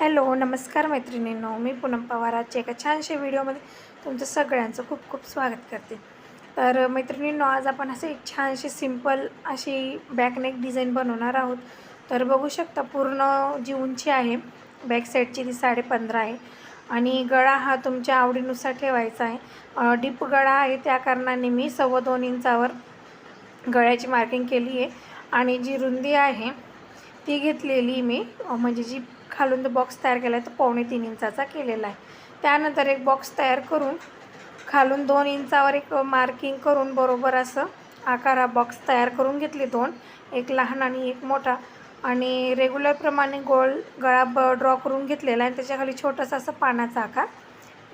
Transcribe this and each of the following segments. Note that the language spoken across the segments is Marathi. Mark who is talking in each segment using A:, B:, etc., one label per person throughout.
A: हॅलो नमस्कार मैत्रिणींनो, मी पूनम पवार आजच्या एका छानशा व्हिडिओमध्ये तुमचं सगळ्यांचं खूप खूप स्वागत करते. तर मैत्रिणींनो, आज आपण असे एक छानशी सिंपल अशी बॅकनेक डिझाईन बनवणार आहोत. तर बघू शकता, पूर्ण जी उंची आहे बॅक साईडची ती 15.5 आहे आणि गळा हा तुमच्या आवडीनुसार ठेवायचा आहे. डीप गळा आहे, त्या कारणाने मी 2.25 इंचावर गळ्याची मार्किंग केली आहे आणि जी रुंदी आहे ती घेतलेली मी, म्हणजे जी खालून जो बॉक्स तयार केला आहे तो 2.25 इंचाचा केलेला आहे. त्यानंतर एक बॉक्स तयार करून खालून 2 इंचावर एक मार्किंग करून बरोबर असं आकार हा बॉक्स तयार करून घेतले, दोन, एक लहान आणि एक मोठा, आणि रेग्युलरप्रमाणे गोल गळा ड्रॉ करून घेतलेला आहे. त्याच्याखाली छोटासा असा पानाचा आकार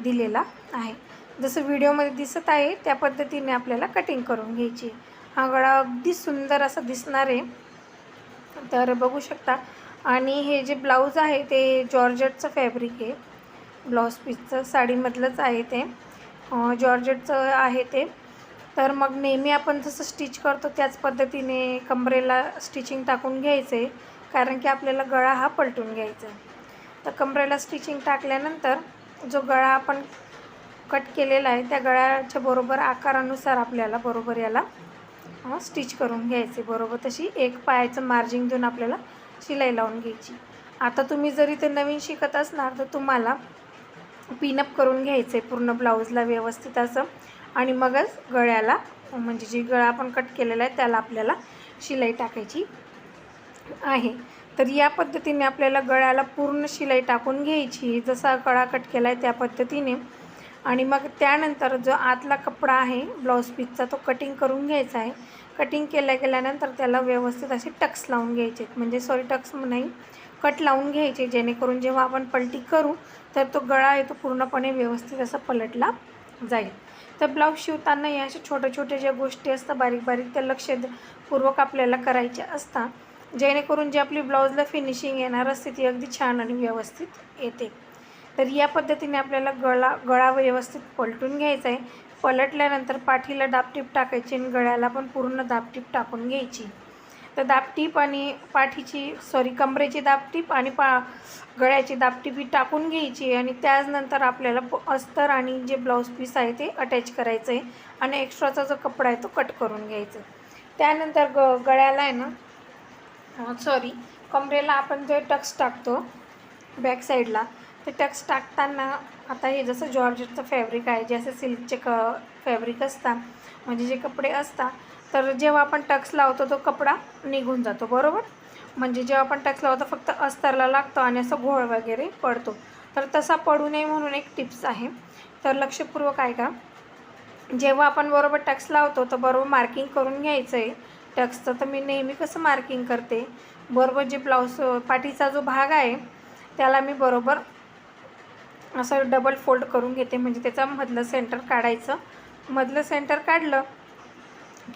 A: दिलेला आहे. जसं व्हिडिओमध्ये दिसत आहे त्या पद्धतीने आपल्याला कटिंग करून घ्यायची. हा गळा अगदी सुंदर असा दिसणार आहे, तर बघू शकता. आणि हे जे ब्लाऊज आहे ते जॉर्जेटचं फॅब्रिक आहे, ब्लाऊज पीसचं साडीमधलंच आहे ते, जॉर्जेटचं आहे ते. तर मग नेहमी आपण जसं स्टिच करतो त्याच पद्धतीने कमरेला स्टिचिंग टाकून घ्यायचं आहे, कारण की आपल्याला गळा हा पलटून घ्यायचा आहे. तर कमरेला स्टिचिंग टाकल्यानंतर जो गळा आपण कट केलेला आहे त्या गळ्याच्या बरोबर आकारानुसार आपल्याला बरोबर याला स्टिच करून घ्यायचे. बरोबर तशी एक पायाचं मार्जिन देऊन आपल्याला शिलाई लावून घ्यायची. आता तुम्ही जरी ते नवीन शिकत असणार तर तुम्हाला पिनअप करून घ्यायचं आहे पूर्ण ब्लाऊजला व्यवस्थित असं, आणि मगच गळ्याला, म्हणजे जी गळा आपण कट केलेला आहे त्याला आपल्याला शिलाई टाकायची आहे. तर या पद्धतीने आपल्याला गळ्याला पूर्ण शिलाई टाकून घ्यायची, जसा गळा कट केला आहे त्या पद्धतीने. आणि मग त्यानंतर जो आतला कपडा आहे ब्लाऊज पीसचा तो कटिंग करून घ्यायचा आहे. कटिंग केल्यानंतर त्याला व्यवस्थित असे टक्स लावून घ्यायचे, म्हणजे टक्स नाही, कट लावून घ्यायचे, जेणेकरून जेव्हा आपण पलटी करू तर तो गळा आहे तो पूर्णपणे व्यवस्थित असा पलटला जाईल. तर ब्लाऊज शिवताना या अशा छोट्या छोट्या ज्या गोष्टी असतात बारीक बारीक त्या लक्षपूर्वक आपल्याला करायच्या असतात, जेणेकरून जी आपली ब्लाऊजला फिनिशिंग येणार असते ती अगदी छान आणि व्यवस्थित येते. तर या पद्धतीने आपल्याला गळा व्यवस्थित पलटून घ्यायचा आहे. पलटल्यानंतर पाठीला दाबटीप टाकायची आणि गळ्याला पण पूर्ण दाबटीप टाकून घ्यायची. तर दाबटीप आणि कमरेची दाबटीप आणि गळ्याची दाबटीप ही टाकून घ्यायची, आणि त्यानंतर आपल्याला अस्तर आणि जे ब्लाऊज पीस आहे ते अटॅच करायचं आहे आणि एक्स्ट्राचा जो कपडा आहे तो कट करून घ्यायचा. त्यानंतर गळ्याला आहे ना, कमरेला आपण जे टक्स टाकतो बॅक साईडला, ते टक्स टाकताना आता हे जसं जॉर्जेटचं फॅब्रिक आहे, जे असे सिल्कचे फॅब्रिक असतात, म्हणजे जे कपडे असतात, तर जेव्हा आपण टक्स लावतो तो कपडा निघून जातो, बरोबर. म्हणजे जेव्हा आपण टक्स लावतो फक्त अस्तरला लागतो आणि असं घोळ वगैरे पडतो. तर तसा पडू नये म्हणून एक टिप्स आहे, तर लक्षपूर्वक ऐका. जेव्हा आपण बरोबर टक्स लावतो तर बरोबर मार्किंग करून घ्यायचं आहे टक्सचं. तर मी नेहमी कसं मार्किंग करते, बरोबर जे ब्लाऊज पाठीचा जो भाग आहे त्याला मी बरोबर असं डबल फोल्ड करून घेते, म्हणजे त्याचा मधलं सेंटर काढायचं. मधलं सेंटर काढलं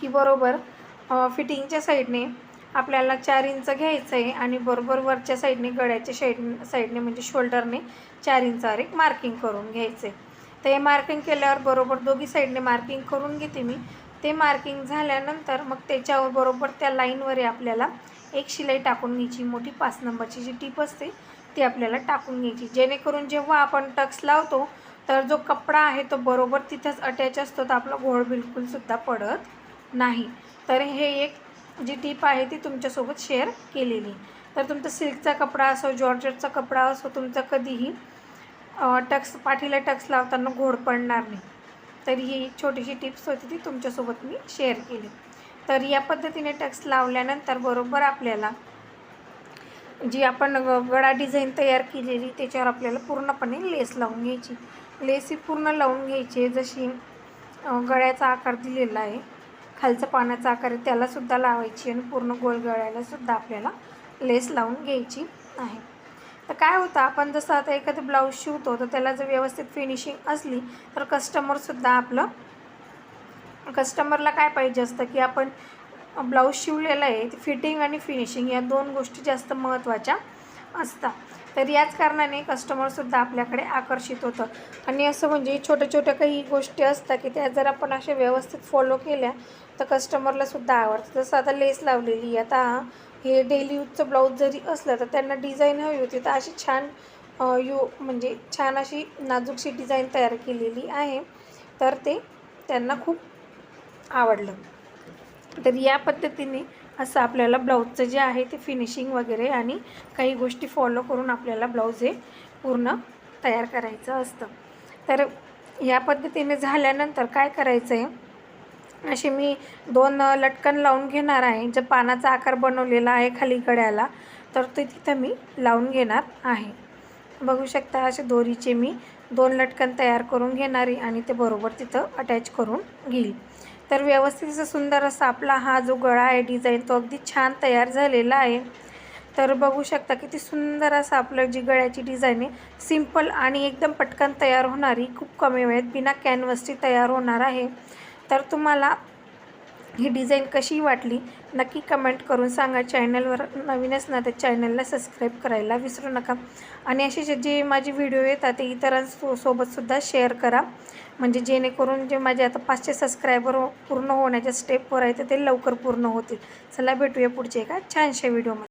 A: की बरोबर फिटिंगच्या साईडने आपल्याला 4 इंच घ्यायचं आहे आणि बरोबर वरच्या साईडने गळ्याच्या साईडने म्हणजे शोल्डरने 4 इंचावर एक मार्किंग करून घ्यायचं आहे. तर हे मार्किंग केल्यावर बरोबर दोघी साईडने मार्किंग करून घेते मी. ते मार्किंग झाल्यानंतर मग त्याच्यावर बरोबर त्या लाईनवर आपल्याला एक शिलाई टाकून घ्यायची, मोठी 5 नंबरची जी टीप असते ती आपल्याला टाकून घ्यायची, जेणेकरून जेव्हा आपण टक्स लावतो तर जो कपडा आहे तो बरोबर तिथंच अटॅच असतो, तर आपला घोळ बिलकुलसुद्धा पडत नाही. तर हे एक जी टीप आहे ती तुमच्यासोबत शेअर केलेली. तर तुमचा सिल्कचा कपडा असो, जॉर्जेटचा कपडा असो, तुमचा कधीही पाठीला टक्स लावताना घोळ पडणार नाही. तर ही छोटीशी टिप्स होती ती तुमच्यासोबत मी शेअर केली. तर या पद्धतीने टक्स लावल्यानंतर बरोबर आपल्याला जी आपण गळा डिझाईन तयार केलेली त्याच्यावर आपल्याला पूर्णपणे लेस लावून घ्यायची. लेस ही पूर्ण लावून घ्यायची, जशी गळ्याचा आकार दिलेला आहे, खालचा पानाचा आकार आहे त्यालासुद्धा लावायची आणि पूर्ण गोल गळ्यालासुद्धा आपल्याला लेस लावून घ्यायची आहे. तर काय होतं, आपण जसं आता एखादं ब्लाऊज शिवतो तर त्याला जर व्यवस्थित फिनिशिंग असली तर कस्टमरला काय पाहिजे असतं की आपण ब्लाऊज शिवलेला आहे, फिटिंग आणि फिनिशिंग या 2 गोष्टी जास्त महत्त्वाच्या असतात. तर याच कारणाने कस्टमरसुद्धा आपल्याकडे आकर्षित होतं. आणि असं म्हणजे छोट्या छोट्या काही गोष्टी असतात की त्या जर आपण अशा व्यवस्थित फॉलो केल्या तर कस्टमरलासुद्धा आवडतं. जसं आता लेस लावलेली, आता हे डेली यूजचं ब्लाऊज जरी असलं तर त्यांना डिझाईन हवी होती, तर अशी छान म्हणजे छान अशी नाजूकशी डिझाईन तयार केलेली आहे, तर ते त्यांना खूप आवडलं. तर या पद्धतीने असं आपल्याला ब्लाऊजचं जे आहे ते फिनिशिंग वगैरे आणि काही गोष्टी फॉलो करून आपल्याला ब्लाऊज हे पूर्ण तयार करायचं असतं. तर या पद्धतीने झाल्यानंतर काय करायचं आहे, असे मी 2 लटकन लावून घेणार आहे. जे पानाचा आकार बनवलेला आहे खाली गळ्याला, तर ते तिथं मी लावून घेणार आहे. बघू शकता असे दोरीचे मी 2 लटकन तयार करून घेणार आहे आणि ते बरोबर तिथं अटॅच करून घेईल. तर व्यवस्थित असं सुंदर असा आपला हा जो गळा आहे डिझाईन, तो अगदी छान तयार झालेला आहे. तर बघू शकता किती सुंदर असं आपलं जी गळ्याची डिझाईन आहे, सिंपल आणि एकदम पटकन तयार होणारी, खूप कमी वेळेत बिना कॅनव्हसची तयार होणार आहे. तर तुम्हाला ही डिझाईन कशी वाटली नक्की कमेंट करून सांगा. चॅनलवर नवीनच ना तर चॅनलला सबस्क्राईब करायला विसरू नका आणि असे जे माझे व्हिडिओ येतात ते इतरांसोबतसुद्धा शेअर करा, म्हणजे जेणेकरून जे माझे आता 500 सबस्क्रायबर पूर्ण होण्याच्या स्टेपवर आहे तर ते लवकर पूर्ण होतील. चला भेटूया पुढच्या एका छानशा व्हिडिओमध्ये.